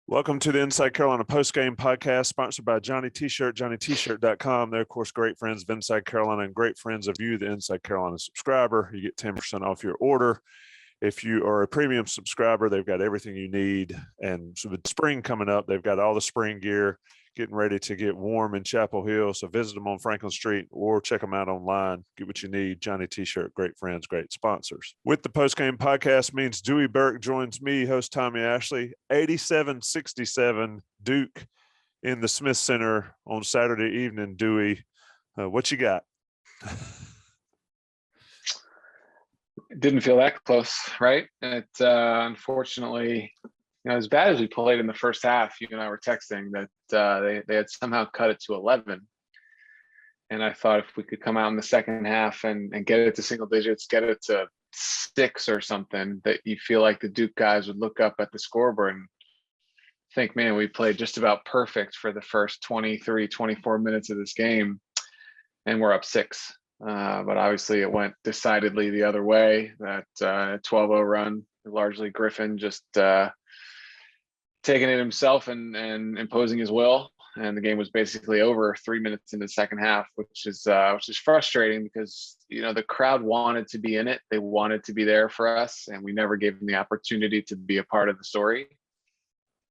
Welcome to the Inside Carolina Postgame Podcast, sponsored by Johnny T-Shirt, JohnnyT-Shirt.com. They're, of course, great friends of Inside Carolina and great friends of you, the Inside Carolina subscriber. You get 10% off your order. If you are a premium subscriber, they've got everything you need. And so with spring coming up, they've got all the spring gear, getting ready to get warm in Chapel Hill. So visit them on Franklin Street or check them out online. Get what you need. Johnny T-Shirt, great friends, great sponsors. With the Postgame Podcast means Dewey Burke joins me, host Tommy Ashley. 87-67 Duke in the Smith Center on Saturday evening. Dewey, what you got? Didn't feel that close, right? It unfortunately, as bad as we played in the first half, you and I were texting that they had somehow cut it to 11. And I thought if we could come out in the second half and get it to single digits, get it to 6 or something, that you feel like the Duke guys would look up at the scoreboard and think, man, we played just about perfect for the first 23, 24 minutes of this game, and we're up 6. But obviously it went decidedly the other way. That 12-0 run, largely Griffin just taking it himself and imposing his will, and the game was basically over 3 minutes into the second half, which is frustrating because the crowd wanted to be in it. They wanted to be there for us, and we never gave them the opportunity to be a part of the story.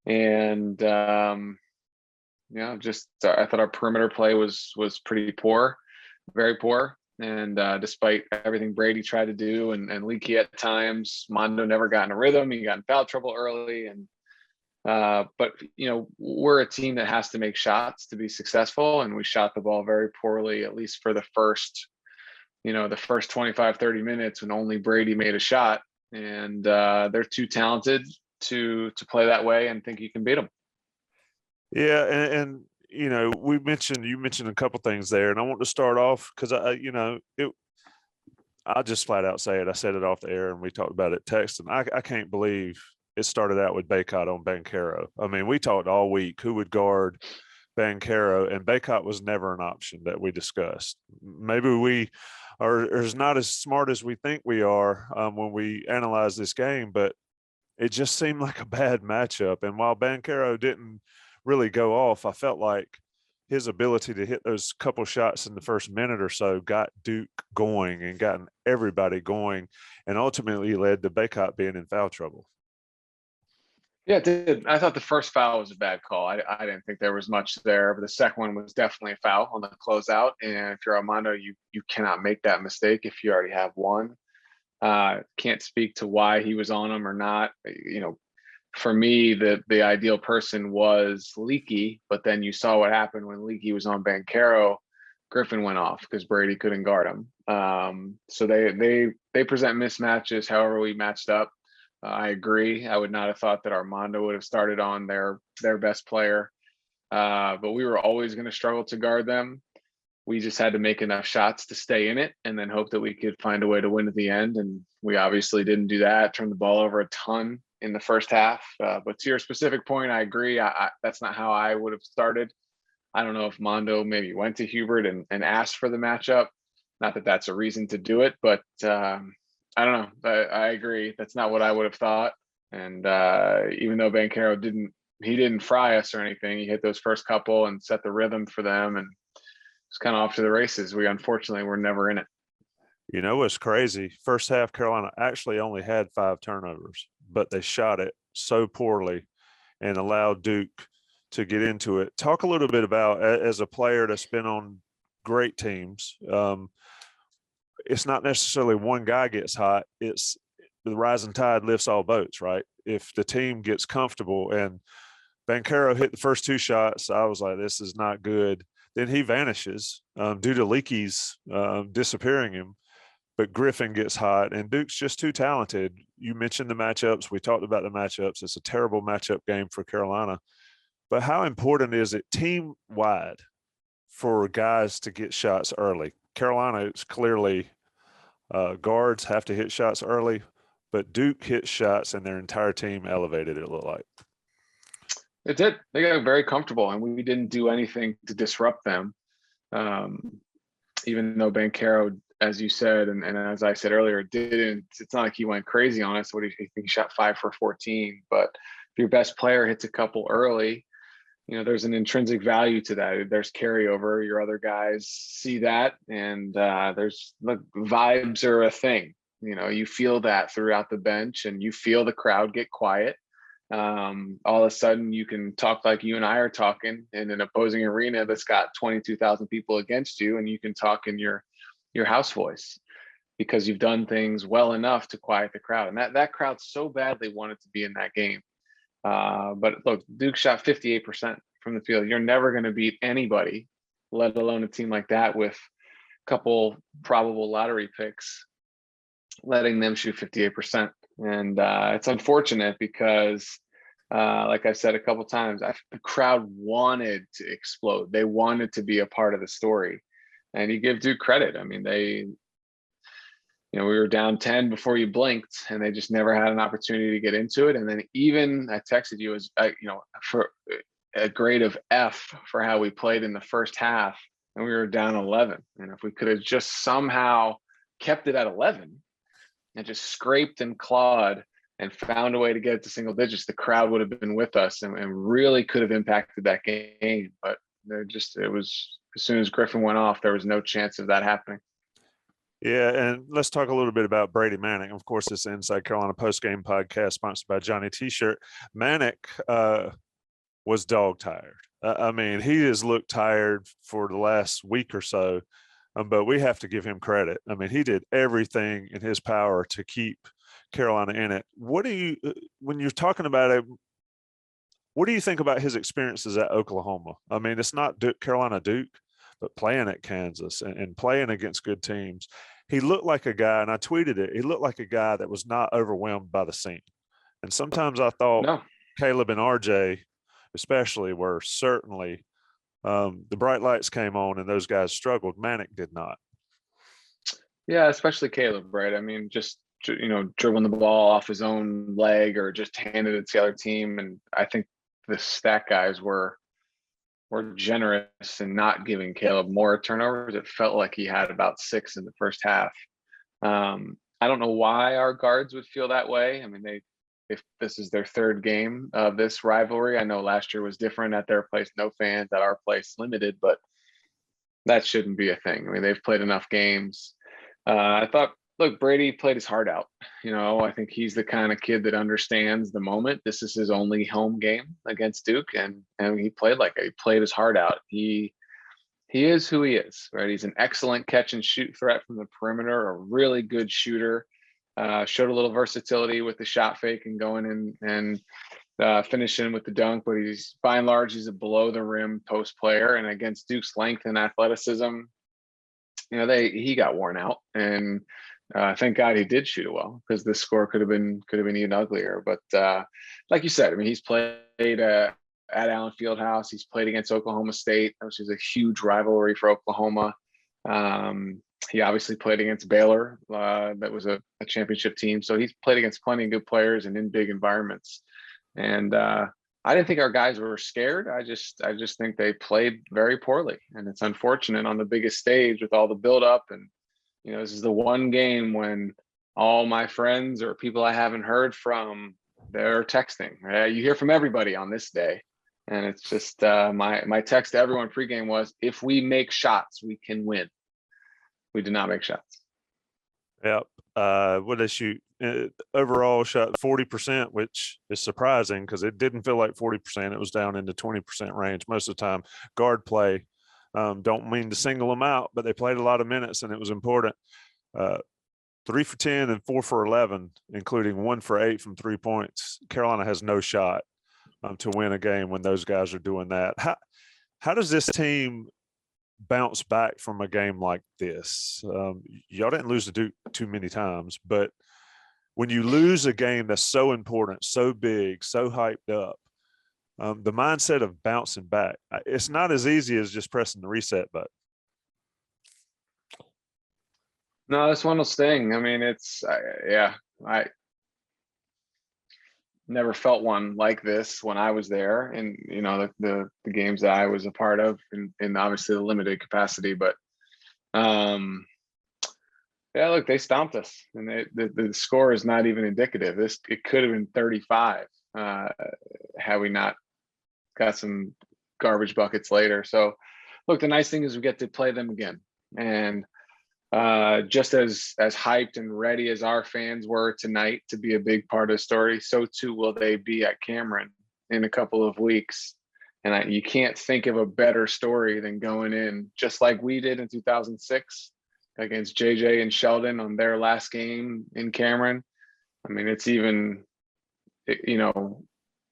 And I thought our perimeter play was pretty poor. Very poor. And despite everything Brady tried to do and leaky at times, Mondo never got in a rhythm. He got in foul trouble early. And but we're a team that has to make shots to be successful. And we shot the ball very poorly, at least for the first 25, 30 minutes when only Brady made a shot. And they're too talented to play that way and think you can beat them. Yeah. And you mentioned a couple things there, and I want to start off because I'll just flat out say it. I said it off the air, and we talked about it texting. I can't believe it started out with Bacot on Banchero. I mean, we talked all week who would guard Banchero, and Bacot was never an option that we discussed. Maybe we are not as smart as we think we are when we analyze this game, but it just seemed like a bad matchup. And while Banchero didn't really go off, I felt like his ability to hit those couple shots in the first minute or so got Duke going and gotten everybody going, and ultimately led to Bacot being in foul trouble. Yeah, it did. I thought the first foul was a bad call. I didn't think there was much there, but the second one was definitely a foul on the closeout. And if you're Armando, you cannot make that mistake if you already have one. Can't speak to why he was on him or not. For me, the ideal person was Leaky, but then you saw what happened when Leaky was on Banchero. Griffin went off because Brady couldn't guard him. So they present mismatches however we matched up. I agree. I would not have thought that Armando would have started on their best player, but we were always going to struggle to guard them. We just had to make enough shots to stay in it and then hope that we could find a way to win at the end. And we obviously didn't do that. Turned the ball over a ton in the first half. But to your specific point, I agree. That's not how I would have started. I don't know if Mondo maybe went to Hubert and asked for the matchup. Not that that's a reason to do it, but I don't know. I agree. That's not what I would have thought. And even though Banchero didn't fry us or anything, he hit those first couple and set the rhythm for them, and it's kind of off to the races. We unfortunately were never in it. What's crazy? First half, Carolina actually only had 5 turnovers, but they shot it so poorly and allowed Duke to get into it. Talk a little bit about, as a player that's been on great teams, it's not necessarily one guy gets hot. It's the rising tide lifts all boats, right? If the team gets comfortable, and Banchero hit the first 2 shots, I was like, this is not good. Then he vanishes due to Leakey's disappearing him. But Griffin gets hot, and Duke's just too talented. You mentioned the matchups. We talked about the matchups. It's a terrible matchup game for Carolina. But how important is it team-wide for guys to get shots early? Carolina is clearly guards have to hit shots early, but Duke hit shots and their entire team elevated, it looked like. It did. They got very comfortable, and we didn't do anything to disrupt them. Even though Banchero, as you said, and as I said earlier, it's not like he went crazy on us. What do you think? He shot 5 for 14, but your best player hits a couple early, there's an intrinsic value to that. There's carryover. Your other guys see that, and there's vibes are a thing. You feel that throughout the bench, and you feel the crowd get quiet. All of a sudden, you can talk like you and I are talking in an opposing arena that's got 22,000 people against you, and you can talk in your house voice because you've done things well enough to quiet the crowd. And that crowd so badly wanted to be in that game. But look, Duke shot 58% from the field. You're never going to beat anybody, let alone a team like that with a couple probable lottery picks, letting them shoot 58%. And it's unfortunate because, like I've said a couple times, the crowd wanted to explode. They wanted to be a part of the story. And you give Duke credit. I mean, we were down 10 before you blinked, and they just never had an opportunity to get into it. And then even I texted you as for a grade of F for how we played in the first half, and we were down 11. And if we could have just somehow kept it at 11 and just scraped and clawed and found a way to get it to single digits, the crowd would have been with us and really could have impacted that game. But it was, as soon as Griffin went off, there was no chance of that happening. Yeah, and let's talk a little bit about Brady Manek. Of course, it's the Inside Carolina Postgame Podcast sponsored by Johnny T-Shirt. Manek was dog tired. I mean, he has looked tired for the last week or so, but we have to give him credit. I mean, he did everything in his power to keep Carolina in it. When you're talking about it, what do you think about his experiences at Oklahoma? I mean, it's not Carolina Duke, but playing at Kansas and playing against good teams. He looked like a guy, and I tweeted it, he looked like a guy that was not overwhelmed by the scene. And sometimes I thought Caleb and RJ especially were certainly the bright lights came on and those guys struggled. Manek did not. Yeah, especially Caleb, right? I mean, just, dribbling the ball off his own leg or just handed it to the other team. And I think the stat guys were generous in not giving Caleb more turnovers. It felt like he had about 6 in the first half. I don't know why our guards would feel that way. I mean, if this is their third game of this rivalry, I know last year was different at their place, no fans, at our place, limited, but that shouldn't be a thing. I mean, they've played enough games. I thought, look, Brady played his heart out. I think he's the kind of kid that understands the moment. This is his only home game against Duke, and he played like it. He played his heart out. He is who he is, right? He's an excellent catch and shoot threat from the perimeter, a really good shooter. Showed a little versatility with the shot fake and going and finishing with the dunk, but he's by and large he's a below the rim post player. And against Duke's length and athleticism, he got worn out. And thank God he did shoot it well, because the score could have been even uglier. But like you said, I mean, he's played at Allen Fieldhouse. He's played against Oklahoma State, which is a huge rivalry for Oklahoma. He obviously played against Baylor. That was a championship team. So he's played against plenty of good players and in big environments. And I didn't think our guys were scared. I just think they played very poorly. And it's unfortunate on the biggest stage with all the buildup. And, this is the one game when all my friends or people I haven't heard from, they're texting. Right? You hear from everybody on this day. And it's just my text to everyone pregame was, if we make shots, we can win. We did not make shots. Yep. What did they shoot? Overall shot 40%, which is surprising because it didn't feel like 40%. It was down into 20% range most of the time. Guard play, don't mean to single them out, but they played a lot of minutes and it was important. 3 for 10 and 4 for 11, including 1 for 8 from 3 points. Carolina has no shot to win a game when those guys are doing that. How does this team bounce back from a game like this? Y'all didn't lose to Duke too many times, but when you lose a game that's so important, so big, so hyped up, the mindset of bouncing back, it's not as easy as just pressing the reset button. No, it's one of those things. I mean, I never felt one like this when I was there, and the games that I was a part of, in obviously the limited capacity. But look, they stomped us, and the score is not even indicative. It could have been 35, had we not got some garbage buckets later. So look, the nice thing is we get to play them again. And just as hyped and ready as our fans were tonight to be a big part of the story, so too will they be at Cameron in a couple of weeks. And you can't think of a better story than going in just like we did in 2006 against JJ and Sheldon on their last game in Cameron. I mean, it's even,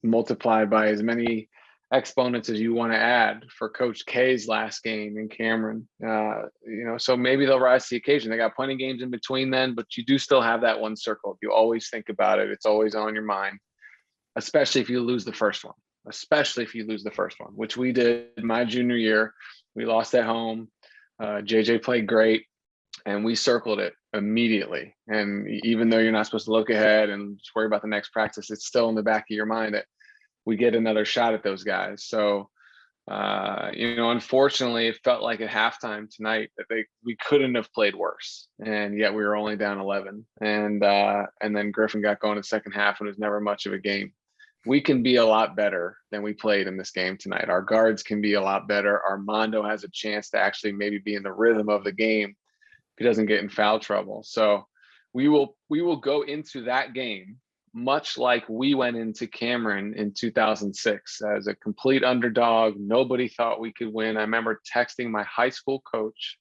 multiplied by as many exponents as you want to add for Coach K's last game in Cameron. So maybe they'll rise to the occasion. They got plenty of games in between then, but you do still have that one circle. You always think about it. It's always on your mind, especially if you lose the first one, which we did my junior year. We lost at home. JJ played great, and we circled it immediately. And even though you're not supposed to look ahead and just worry about the next practice, it's still in the back of your mind that we get another shot at those guys. So, unfortunately, it felt like at halftime tonight that we couldn't have played worse, and yet we were only down 11. And then Griffin got going in the second half, and it was never much of a game. We can be a lot better than we played in this game tonight. Our guards can be a lot better. Armando has a chance to actually maybe be in the rhythm of the game if he doesn't get in foul trouble. So we will go into that game much like we went into Cameron in 2006 as a complete underdog. Nobody thought we could win. I remember texting my high school coach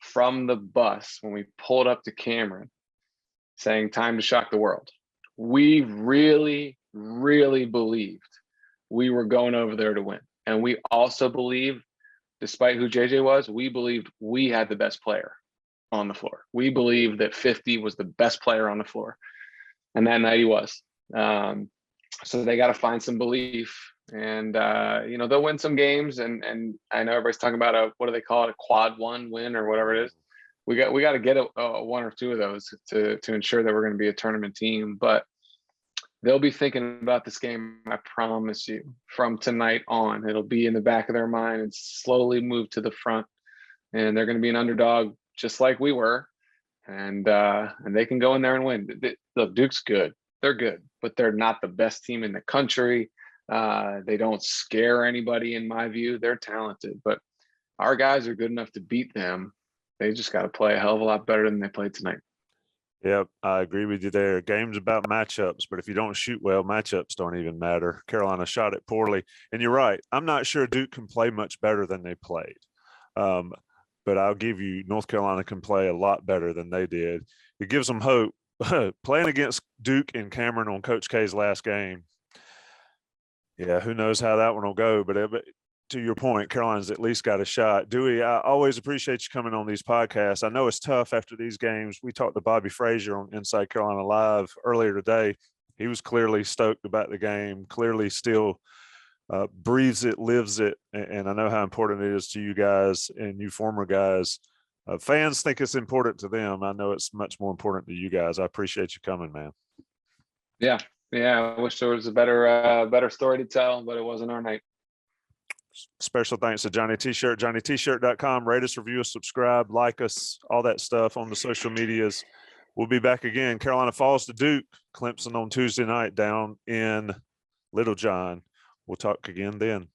from the bus when we pulled up to Cameron saying, time to shock the world. We really, really believed we were going over there to win. And we also believed, despite who JJ was, we believed we had the best player on the floor. We believed that 50 was the best player on the floor. And that night he was. So they got to find some belief, and they'll win some games. And I know everybody's talking about what do they call it, a quad one win or whatever it is. We got to get a one or two of those to ensure that we're going to be a tournament team. But they'll be thinking about this game, I promise you, from tonight on. It'll be in the back of their mind and slowly move to the front. And they're going to be an underdog just like we were. And they can go in there and win. Look, Duke's good. They're good, but they're not the best team in the country. They don't scare anybody, in my view. They're talented, but our guys are good enough to beat them. They just got to play a hell of a lot better than they played tonight. Yep, I agree with you there. Game's about matchups, but if you don't shoot well, matchups don't even matter. Carolina shot it poorly, and you're right. I'm not sure Duke can play much better than they played. But I'll give you, North Carolina can play a lot better than they did. It gives them hope. Playing against Duke and Cameron on Coach K's last game, yeah, who knows how that one will go. But to your point, Carolina's at least got a shot. Dewey, I always appreciate you coming on these podcasts. I know it's tough after these games. We talked to Bobby Frazier on Inside Carolina Live earlier today. He was clearly stoked about the game, clearly still breathes it, lives it, and I know how important it is to you guys and you former guys. Fans think it's important to them. I know it's much more important to you guys. I appreciate you coming, man. Yeah. I wish there was a better story to tell, but it wasn't our night. Special thanks to Johnny T-Shirt, johnnytshirt.com. Rate us, review us, subscribe, like us, all that stuff on the social medias. We'll be back again. Carolina falls to Duke, Clemson on Tuesday night down in Little John. We'll talk again then.